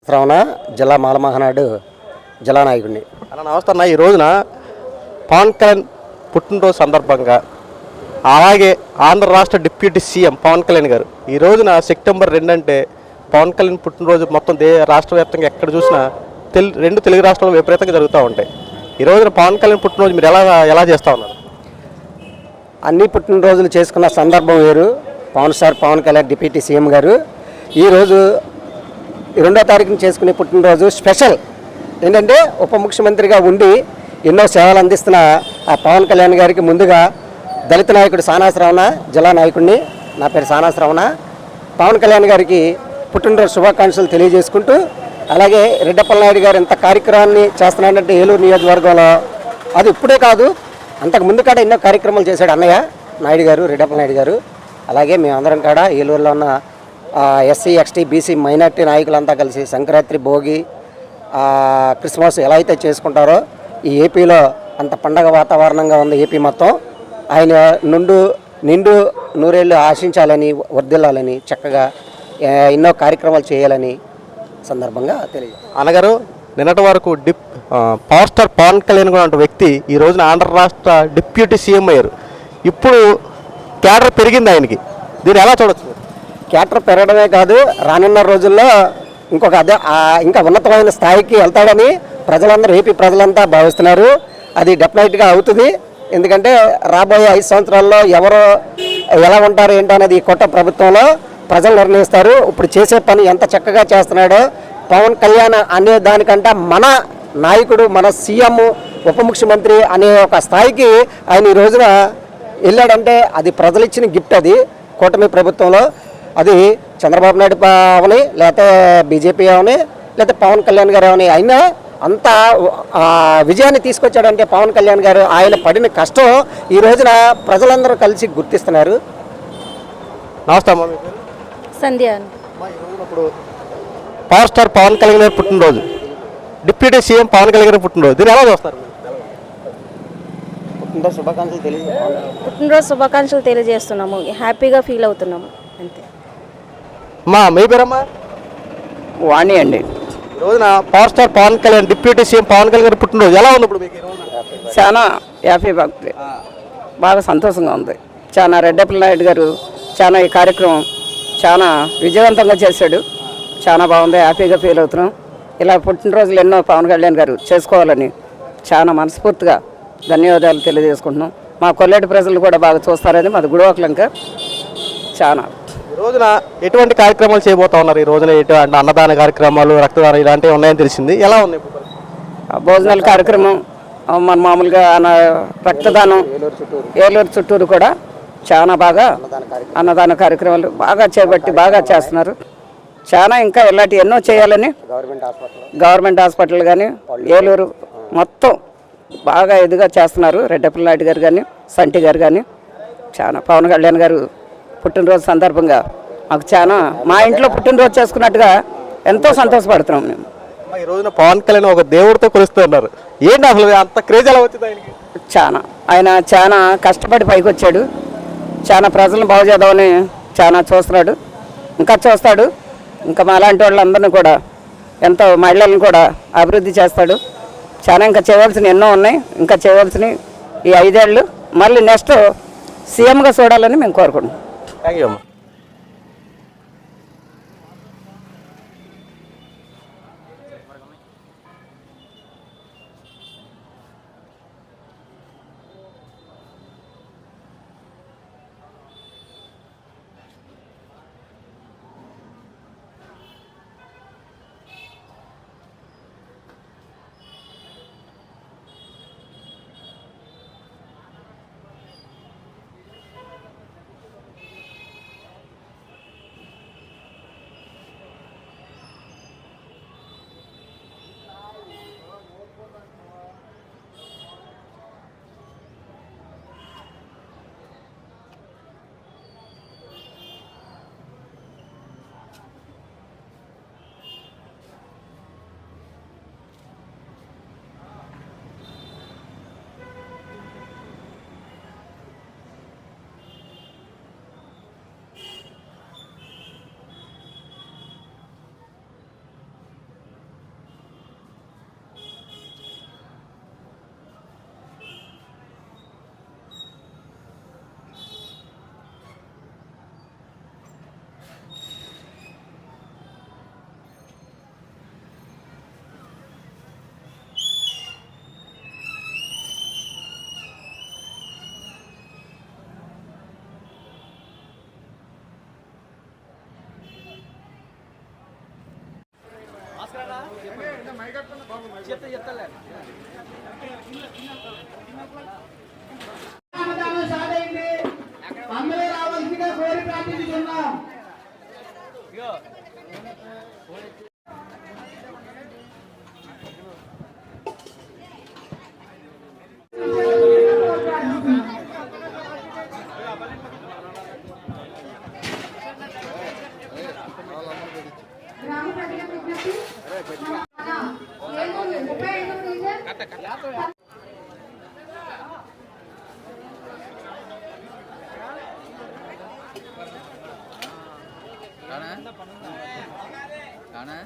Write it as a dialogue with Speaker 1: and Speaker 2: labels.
Speaker 1: శ్రవణ జిల్లా మాలమహనాడు జిల్లా నాయకుడిని.
Speaker 2: అన్న నమస్తే అన్న. ఈ రోజున పవన్ కళ్యాణ్ పుట్టినరోజు సందర్భంగా అలాగే ఆంధ్ర రాష్ట్ర డిప్యూటీ సీఎం పవన్ కళ్యాణ్ గారు ఈ రోజున సెప్టెంబర్ 2 అంటే పవన్ కళ్యాణ్ పుట్టినరోజు మొత్తం రాష్ట్ర వ్యాప్తంగా ఎక్కడ చూసినా రెండు తెలుగు రాష్ట్రాలు విపరీతంగా జరుగుతూ ఉంటాయి. ఈ రోజున పవన్ కళ్యాణ్ పుట్టినరోజు మీరు ఎలా చేస్తూ ఉన్నారు?
Speaker 1: అన్ని పుట్టినరోజులు చేసుకున్న సందర్భం వేరు. పవన్ కళ్యాణ్ డిప్యూటీ సీఎం గారు ఈరోజు 2వ తారీఖున చేసుకునే పుట్టినరోజు స్పెషల్. ఏంటంటే ఉప ముఖ్యమంత్రిగా ఉండి ఎన్నో సేవలు అందిస్తున్న ఆ పవన్ కళ్యాణ్ గారికి ముందుగా దళిత నాయకుడు సానా శ్రవణ జిల్లా నాయకుడిని, నా పేరు సానా శ్రవణ, పవన్ కళ్యాణ్ గారికి పుట్టినరోజు శుభాకాంక్షలు తెలియజేసుకుంటూ, అలాగే రెడ్డప్పల నాయుడు గారు ఇంత కార్యక్రమాన్ని చేస్తున్నాడంటే ఏలూరు నియోజకవర్గంలో అది ఇప్పుడే కాదు, అంతకు ముందు కాడ ఎన్నో కార్యక్రమాలు చేశాడు అన్నయ్య నాయుడు గారు, రెడ్డప్పల నాయుడు గారు. అలాగే మేమందరం కాడ ఏలూరులో ఉన్న ఎస్సీ ఎస్టీ బీసీ మైనార్టీ నాయకులంతా కలిసి సంక్రాంతి, భోగి, క్రిస్మస్ ఎలా అయితే చేసుకుంటారో ఈ ఏపీలో అంత పండగ వాతావరణంగా ఉంది ఏపీ మొత్తం. ఆయన నిండు నూరేళ్ళు ఆశించాలని, వర్ధిల్లాలని, చక్కగా ఎన్నో కార్యక్రమాలు చేయాలని సందర్భంగా తెలియదు.
Speaker 2: అనగారు నిన్నటి వరకు పవర్ స్టార్ పవన్ కళ్యాణ్ కూడా అంటే వ్యక్తి ఈ రోజున ఆంధ్ర రాష్ట్ర డిప్యూటీ సీఎం అయ్యారు. ఇప్పుడు క్యాడర్ పెరిగింది ఆయనకి, దీన్ని ఎలా చూడొచ్చు?
Speaker 1: క్యాటర్ పెరగడమే కాదు, రానున్న రోజుల్లో ఇంకా ఉన్నతమైన స్థాయికి వెళ్తాడని ప్రజలందరూ, ఏపీ ప్రజలంతా భావిస్తున్నారు. అది డెఫినెట్గా అవుతుంది. ఎందుకంటే రాబోయే 5 సంవత్సరాల్లో ఎవరు ఎలా ఉంటారు ఏంటో అనేది ఈ కొత్త ప్రభుత్వంలో ప్రజలు నిర్ణయిస్తారు. ఇప్పుడు చేసే పని ఎంత చక్కగా చేస్తున్నాడో పవన్ కళ్యాణ్ అనే దానికంటే మన నాయకుడు, మన సీఎం, ఉప ముఖ్యమంత్రి అనే ఒక స్థాయికి ఆయన ఈ రోజున వెళ్ళాడంటే అది ప్రజలు ఇచ్చిన గిఫ్ట్. అది కూటమి ప్రభుత్వంలో అది చంద్రబాబు నాయుడు అవని, లేకపోతే బీజేపీ అవని, లేకపోతే పవన్ కళ్యాణ్ గారు అవని, అయినా అంత విజయాన్ని తీసుకొచ్చాడంటే పవన్ కళ్యాణ్ గారు ఆయన పడిన కష్టం ఈ రోజున ప్రజలందరూ కలిసి గుర్తిస్తున్నారు.
Speaker 2: నమస్తే అమ్మ.
Speaker 3: సంధ్య.
Speaker 2: ఇప్పుడు పవర్ స్టార్ పవన్ కళ్యాణ్ గారు పుట్టినరోజు, డిప్యూటీ సీఎం పవన్ కళ్యాణ్ గారు పుట్టినరోజు, దీన్ని ఎలా చూస్తారు?
Speaker 3: పుట్టినరోజు శుభాకాంక్షలు తెలియజేస్తున్నాము. హ్యాపీగా ఫీల్ అవుతున్నాము అంతే.
Speaker 2: మీ పేరమ్మా?
Speaker 4: వాణి అండి.
Speaker 2: ఈ రోజున power star Pawan Kalyan deputy CM Pawan Kalyan గారు పుట్టినరోజు ఎలా ఉంది ఇప్పుడు మీకు?
Speaker 4: చాలా హ్యాపీ భక్తి, బాగా సంతోషంగా ఉంది. చాలా రెడ్డప్పల నాయుడు గారు చాలా ఈ కార్యక్రమం చాలా విజయవంతంగా చేశాడు. చాలా బాగుంది, హ్యాపీగా ఫీల్ అవుతున్నాం. ఇలా పుట్టినరోజులు ఎన్నో పవన్ కళ్యాణ్ గారు చేసుకోవాలని చాలా మనస్ఫూర్తిగా ధన్యవాదాలు తెలియజేసుకుంటున్నాం. మా కొల్లేటి ప్రజలు కూడా బాగా చూస్తారని మాది గుడివాకలంక. చాలా
Speaker 2: ఈ రోజున ఎటువంటి కార్యక్రమాలు చేయబోతా ఉన్నారు? ఈ రోజున ఎటువంటి అన్నదాన కార్యక్రమాలు, రక్తదానం ఇలాంటివి ఉన్నాయని తెలిసింది, ఎలా ఉంది?
Speaker 4: భోజనాల కార్యక్రమం, మన మామూలుగా రక్తదానం, ఏలూరు చుట్టూరు కూడా చాలా బాగా అన్నదాన కార్యక్రమాలు బాగా చేపట్టి బాగా చేస్తున్నారు. చాలా ఇంకా ఇలాంటి ఎన్నో చేయాలని గవర్నమెంట్ హాస్పిటల్ కానీ ఏలూరు మొత్తం బాగా ఎదుగా చేస్తున్నారు. రెడ్డప్పల నాయుడు గారు కానీ, సంటి గారు కానీ. చాలా పవన్ కళ్యాణ్ గారు పుట్టినరోజు సందర్భంగా మాకు చాలా, మా ఇంట్లో పుట్టినరోజు చేసుకున్నట్టుగా ఎంతో సంతోషపడుతున్నాం మేము.
Speaker 2: ఈ రోజున పవన్ కళ్యాణ్ ఒక దేవుడితో కొలుస్తున్నారు, ఏంటి అసలు అంత క్రేజ్ ఎలా వచ్చింది ఆయనకి?
Speaker 4: ఆయన చాలా కష్టపడి పైకి వచ్చాడు. చాలా ప్రజలను బాగు చేద్దామని చాలా చూస్తున్నాడు, ఇంకా చూస్తాడు. ఇంకా మా లాంటి వాళ్ళందరినీ కూడా, ఎంతో మహిళలను కూడా అభివృద్ధి చేస్తాడు. చాలా ఇంకా చేయవలసినవి ఎన్నో ఉన్నాయి. ఇంకా చేయవలసినవి ఈ 5 ఏళ్ళు మళ్ళీ నెక్స్ట్ సీఎంగా చూడాలని మేము కోరుకుంటున్నాం.
Speaker 2: థ్యాంక్ యూ అమ్మ.
Speaker 5: అందరూ రావాల్సిందిగా కోరి ప్రార్థించుతున్నాం.
Speaker 6: కానా